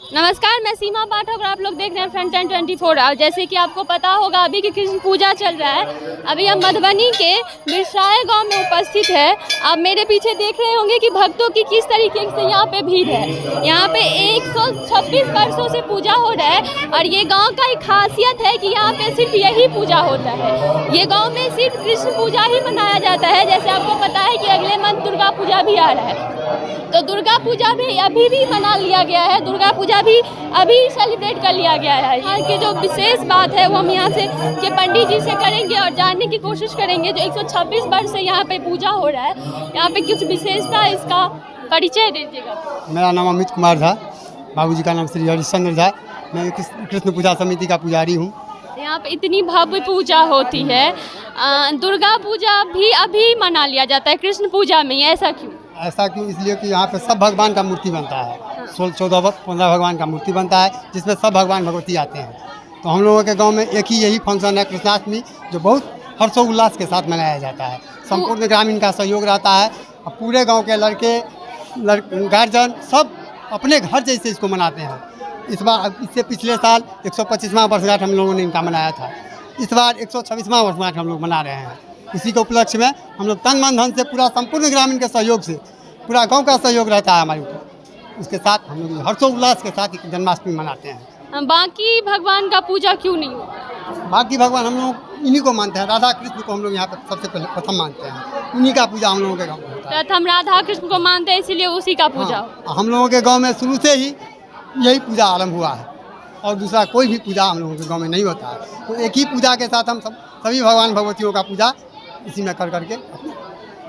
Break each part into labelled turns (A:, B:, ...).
A: नमस्कार, मैं सीमा पाठक और आप लोग देख रहे हैं फ्रंट एंड 24। और जैसे कि आपको पता होगा अभी की कृष्ण पूजा चल रहा है। अभी हम मधुबनी के बिरसाए गांव में उपस्थित है। आप मेरे पीछे देख रहे होंगे कि भक्तों की किस तरीके से यहाँ पे भीड़ है। यहाँ पे 126 वर्षों से पूजा हो रहा है और ये गाँव का एक खासियत है कि यहाँ पे सिर्फ यही पूजा होता है। ये गाँव में सिर्फ कृष्ण पूजा ही मनाया जाता है। जैसे आपको पता है कि अगले मंथ दुर्गा पूजा भी आ रहा है, तो दुर्गा पूजा भी अभी भी मना लिया गया है। दुर्गा पूजा भी अभी सेलिब्रेट कर लिया गया है। यहाँ की जो विशेष बात है वो हम यहाँ से के पंडित जी से करेंगे और जानने की कोशिश करेंगे। जो 126 वर्ष से यहाँ पे पूजा हो रहा है, यहाँ पे कुछ विशेषता, इसका परिचय दीजिएगा।
B: मेरा नाम अमित कुमार झा, बाबूजी का नाम श्री हरिश्चंद्र झा। मैं कृष्ण पूजा समिति का पुजारी हूँ।
A: यहाँ पे इतनी भव्य पूजा होती है, दुर्गा पूजा भी अभी मना लिया जाता है कृष्ण पूजा में, ऐसा क्यों?
B: ऐसा क्यों? इसलिए कि यहाँ पे सब भगवान का मूर्ति बनता है। 14-15 भगवान का मूर्ति बनता है, जिसमें सब भगवान भगवती आते हैं। तो हम लोगों के गांव में एक ही यही फंक्शन है कृष्णाष्टमी, जो बहुत हर्षोल्लास के साथ मनाया जाता है। संपूर्ण ग्रामीण का सहयोग रहता है और पूरे गांव के लड़के गार्जियन सब अपने घर जैसे इसको मनाते हैं। इस बार, इससे पिछले साल 125वां वर्षगांठ हम लोगों ने इनका मनाया था। इस बार 126वां वर्षगांठ हम लोग मना रहे हैं। इसी के उपलक्ष्य में हम लोग तन मन धन से पूरा संपूर्ण ग्रामीण के सहयोग से, पूरा गांव का सहयोग रहता है हमारे ऊपर। उसके साथ हम लोग हर्षोल्लास के साथ जन्माष्टमी मनाते हैं।
A: बाकी भगवान का पूजा क्यों नहीं होता?
B: बाकी भगवान हम लोग इन्हीं को मानते हैं। राधा कृष्ण को हम लोग यहाँ पर सबसे पहले प्रथम मानते हैं। उन्हीं का पूजा हम लोगों के गाँव में होता है।
A: प्रथम राधा कृष्ण को मानते हैं, इसीलिए उसी का पूजा।
B: हाँ, हम लोगों के गाँव में शुरू से ही यही पूजा आरम्भ हुआ है और दूसरा कोई भी पूजा हम लोगों के गाँव में नहीं होता है। तो एक ही पूजा के साथ हम सभी भगवान भगवतियों का पूजा इसी में कर करके,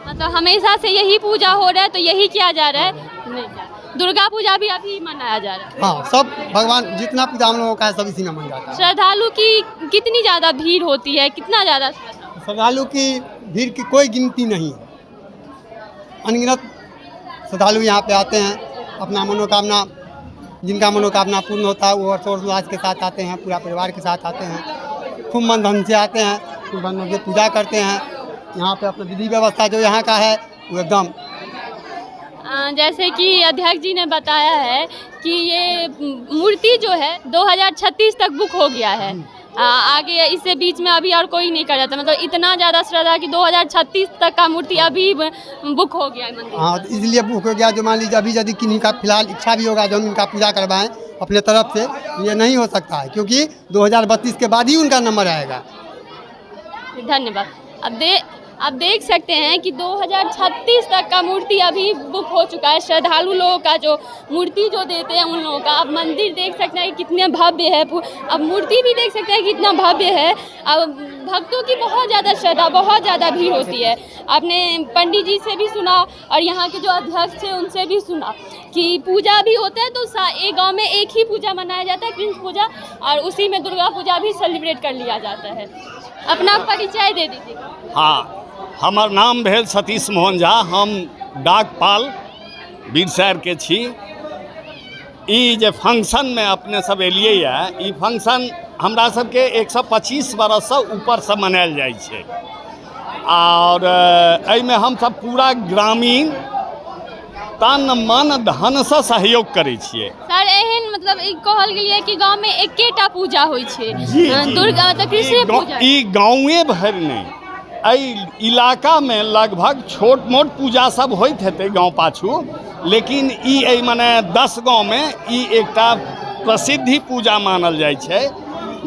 A: मतलब हमेशा से यही पूजा हो रहा है, तो यही किया जा रहा है। नहीं, दुर्गा पूजा भी अभी मनाया जा रहा है।
B: हाँ, सब भगवान जितना पूजा हम लोगों का है सब इसी में मन जाता है।
A: श्रद्धालु की कितनी ज़्यादा भीड़ होती है, कितना ज़्यादा
B: श्रद्धालु की भीड़ की कोई गिनती नहीं है। अनगिनत श्रद्धालु यहाँ पे आते हैं। अपना मनोकामना, जिनका मनोकामना पूर्ण होता है वो हर्षोल्लास के साथ आते हैं, पूरा परिवार के साथ आते हैं। खूब मन धन से आते हैं, खूब मन धन से पूजा करते हैं। यहाँ पे अपना विधि व्यवस्था जो यहाँ का है वो एकदम,
A: जैसे कि अध्यक्ष जी ने बताया है कि ये मूर्ति जो है 2036 तक बुक हो गया है। आगे इससे बीच में अभी और कोई नहीं कर जाता। मतलब इतना ज़्यादा श्रद्धा कि 2036 तक का मूर्ति अभी बुक हो गया है मंदिर।
B: हाँ, तो इसलिए बुक हो गया। जो मान लीजिए अभी यदि किन्हीं का फिलहाल इच्छा भी होगा जो हम इनका पूजा करवाएं अपने तरफ से, ये नहीं हो सकता है, क्योंकि 2032 के बाद ही उनका नंबर आएगा।
A: धन्यवाद। अब देख सकते हैं कि 2036 तक का मूर्ति अभी बुक हो चुका है। श्रद्धालु लोगों का जो मूर्ति जो देते हैं उन लोगों का। अब मंदिर देख सकते हैं कितने भव्य है, अब मूर्ति भी देख सकते हैं कितना भव्य है। अब भक्तों की बहुत ज़्यादा श्रद्धा, बहुत ज़्यादा भीड़ होती है। आपने पंडित जी से भी सुना और यहाँ के जो अध्यक्ष थे उनसे भी सुना कि पूजा भी होता है। तो एक गाँव में एक ही पूजा मनाया जाता है, कृष्ण पूजा, और उसी में दुर्गा पूजा भी सेलिब्रेट कर लिया जाता है। अपना परिचय दे दीजिए।
C: हाँ, हमार नाम भेल सतीश मोहन झा। हम डाकपाल बिरसैर के छी। ई जे फंक्शन में अपने सब एलिए है, ई फंक्शन हमरा सबके 125 बरस से ऊपर से मनायल जाइ छै। और एहिमे हम सब पूरा ग्रामीण तन मन धन से सहयोग करै छियै।
A: सर एहन मतलब ई कहल गेल है कि गांव में एकेटा पूजा होइ छै, दुर्गा मतलब कृष्ण पूजा।
C: ई गाँवे भरि नहीं, एहि इलाका में लगभग छोट मोट पूजा सब होइत हेतै गाँव पाछू, लेकिन ई मने 10 गाँव में ई एकटा प्रसिद्धि पूजा मानल जाइ छै,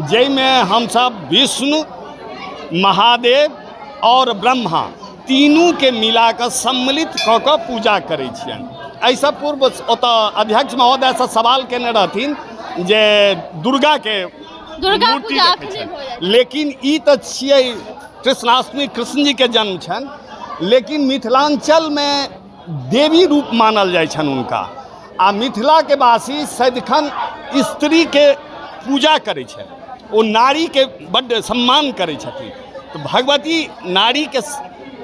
C: जाहिमे हमसब विष्णु, महादेव और ब्रह्मा तीनू के मिला कऽ सम्मिलित कऽ कऽ पूजा करै छियनि। एहिसँ पूर्व ओतऽ अध्यक्ष महोदय से सवाल केने रहथिन जे दुर्गा मूर्ति देखै छै, लेकिन ई तऽ छियै कृष्णाष्टमी, कृष्ण जी के जन्म छनि, लेकिन मिथिलांचल में देवी रूप मानल जाइ छनि हुनका। आ मिथिला के वासी सदिखन स्त्री के पूजा करै छथि, ओ नारी के बड्ड सम्मान करै छथिन। तो भगवती नारी के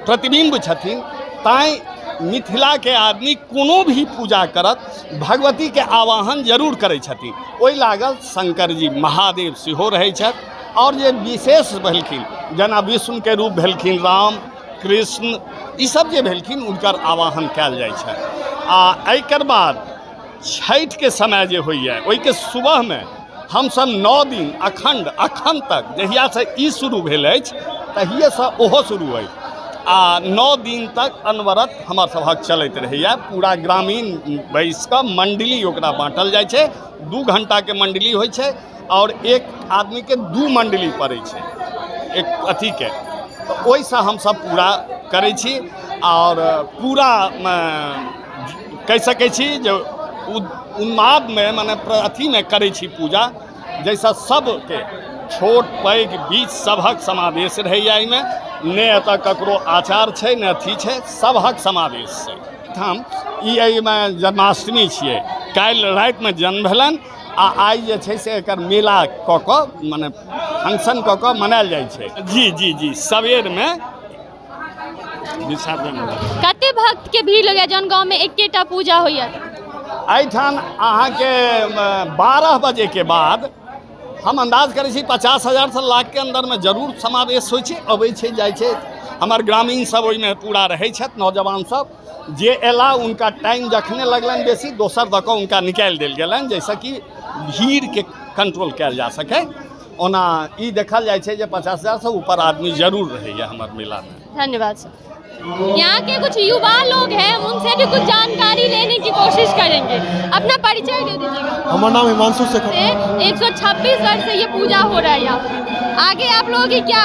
C: प्रतिबिंब छथिन, ताई मिथिला के आदमी कोनो भी पूजा करत भगवती के आवाहन जरूर करै छथिन। ओहि लागल शंकर जी महादेव सेहो रहै छथि और जे विशेष भेलखिन जेना विष्णु के रूप भेलखिन राम कृष्ण ई सब जे भेलखिन हुनकर आवाहन कयल जाइ छै। आ एकर बाद छठि के समय जे होइए ओहिके सुबह में हमसब 9 दिन अखंड तक जहिया से ई शुरू भेल अछि तहिए से ओहो शुरू अछि आ 9 दिन तक अनवरत हमर सभक चलैत रहैए। पूरा ग्रामीण बैस कऽ मंडली ओकरा बाँटल जाइ छै। 2 घंटा के मंडली होइ छै और एक आदमी के 2 मंडली पड़ै छै एक अथी के। तो ओहिसँ हमसब पूरा करै छी और पूरा कहि सकै छी जे उन्माद में मने अथी में करै छी पूजा जैसा सबके छोट पैघ बीच सबहक समावेश रहैए। एहिमे ने एतऽ ककरो आचार छै ने अथी छै, सबहक समावेश छै। हम ई एहिमे जन्माष्टमी छियै, काल्हि रातिमे जन्म भेलनि आ आइ जे छै से एकर मेला कऽ कऽ मने फंक्शन कऽ कऽ मनायल जाइ छै। जी सबेरमे विसर्जन
A: कते भक्त के भीड़ लगैया जौन गाँव में एकेटा पूजा होइया?
C: एहिठाम अहाँके 12 बजे के बाद हम अंदाज करै छी 50,000 से लाख के अंदर में जरूर समावेश होइ छै, अबै छै जाइ छै। हमर ग्रामीण सब ओहिमे पूरा रहै छथि, नौजवान सब जे एला उनका टाइम जखने लगलनि बेसी दोसर दऽ कऽ उनका निकालि देल गेलनि जाहिसँ कि भीड़ के कंट्रोल कयल जा सकै। ओना ई देखल जाइ छै जे 50,000 से ऊपर आदमी जरूर रहैए हमर मेला में।
A: धन्यवाद सर। यहाँ के कुछ युवा लोग हैं, हम उनसे भी कुछ जानकारी लेने की कोशिश करेंगे। अपना परिचय दे दीजिएगा।
D: हमारा नाम हिमांशु शेखर।
A: 126 वर्ष से ये पूजा हो रहा है यहाँ। आगे आप लोगों की क्या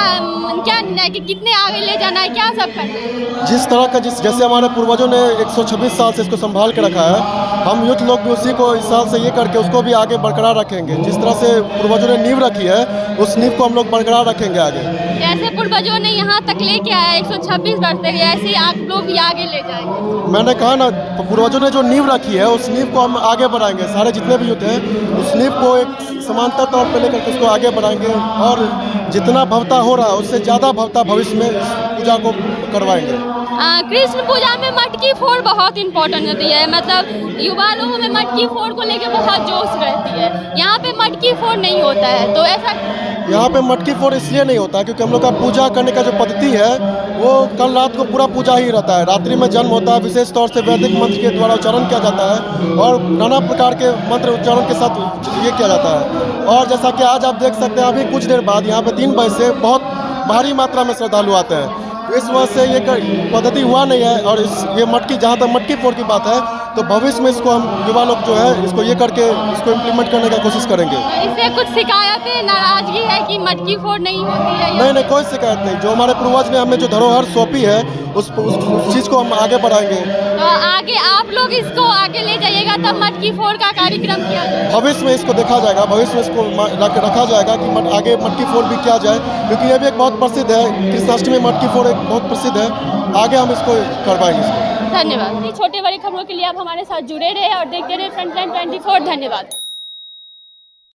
A: निर्णय कि कितने आगे ले जाना है, क्या सब करना है?
D: जिस तरह का जैसे हमारे पूर्वजों ने 126 साल से इसको संभाल के रखा है, हम यूथ लोग भी उसी को इस साल से ये करके उसको भी आगे बरकरार रखेंगे। जिस तरह से पूर्वजों ने नींव रखी है उस नींव को हम लोग बरकरार रखेंगे आगे।
A: जैसे पूर्वजों ने यहाँ तक लेके आया 126 वर्ष तक, ऐसे ही आप लोग भी आगे ले जाएंगे।
D: मैंने कहा ना, पूर्वजों ने जो नींव रखी है उस नींव को हम आगे बढ़ाएंगे। सारे जितने भी यूथ हैं उस नींव को एक समांतर तौर पर लेकर के उसको आगे बढ़ाएंगे और जितना भव्यता हो रहा है उससे ज़्यादा भव्यता भविष्य में इस पूजा को करवाएंगे।
A: कृष्ण पूजा में मटकी फोड़ बहुत इम्पोर्टेंट होती है, मतलब युवा लोगों में मटकी फोड़ को लेके बहुत जोश रहती है। यहाँ पे मटकी फोड़ नहीं होता है, तो ऐसा
D: यहाँ पे मटकी फोड़ इसलिए नहीं होता है क्योंकि हम लोग का पूजा करने का जो पद्धति है वो कल रात को पूरा पूजा ही रहता है। रात्रि में जन्म होता है, विशेष तौर से वैदिक मंत्र के द्वारा उच्चारण किया जाता है और नाना प्रकार के मंत्र उच्चारण के साथ ये किया जाता है। और जैसा कि आज आप देख सकते हैं अभी कुछ देर बाद यहाँ पे 3 बजे से बहुत भारी मात्रा में श्रद्धालु आते हैं। इस वजह से ये पद्धति हुआ नहीं है। और ये मटकी, जहाँ तक मटकी फोड़ की बात है, तो भविष्य में इसको हम युवा लोग जो है इसको ये करके इसको इम्प्लीमेंट करने का कोशिश करेंगे।
A: इससे कुछ शिकायतें, नाराजगी है कि मटकी फोड़ नहीं होती है?
D: नहीं, कोई शिकायत नहीं। जो हमारे पूर्वज ने हमें जो धरोहर सौंपी है उस चीज़ को हम आगे बढ़ाएंगे।
A: तो आगे आप लोग इसको आगे ले जाइएगा तब मटकी फोड़ का कार्यक्रम किया जाएगा।
D: भविष्य में इसको देखा जाएगा, भविष्य में इसको रखा जाएगा कि आगे मटकी फोड़ भी किया जाए, क्योंकि ये भी एक बहुत प्रसिद्ध है। कृष्णाष्टमी मटकी फोड़ एक बहुत प्रसिद्ध है। आगे हम इसको करवाएंगे इसको।
A: धन्यवाद। छोटे बड़े खबरों के लिए आप हमारे साथ जुड़े रहे और देखते रहे फ्रंटलाइन 24। धन्यवाद।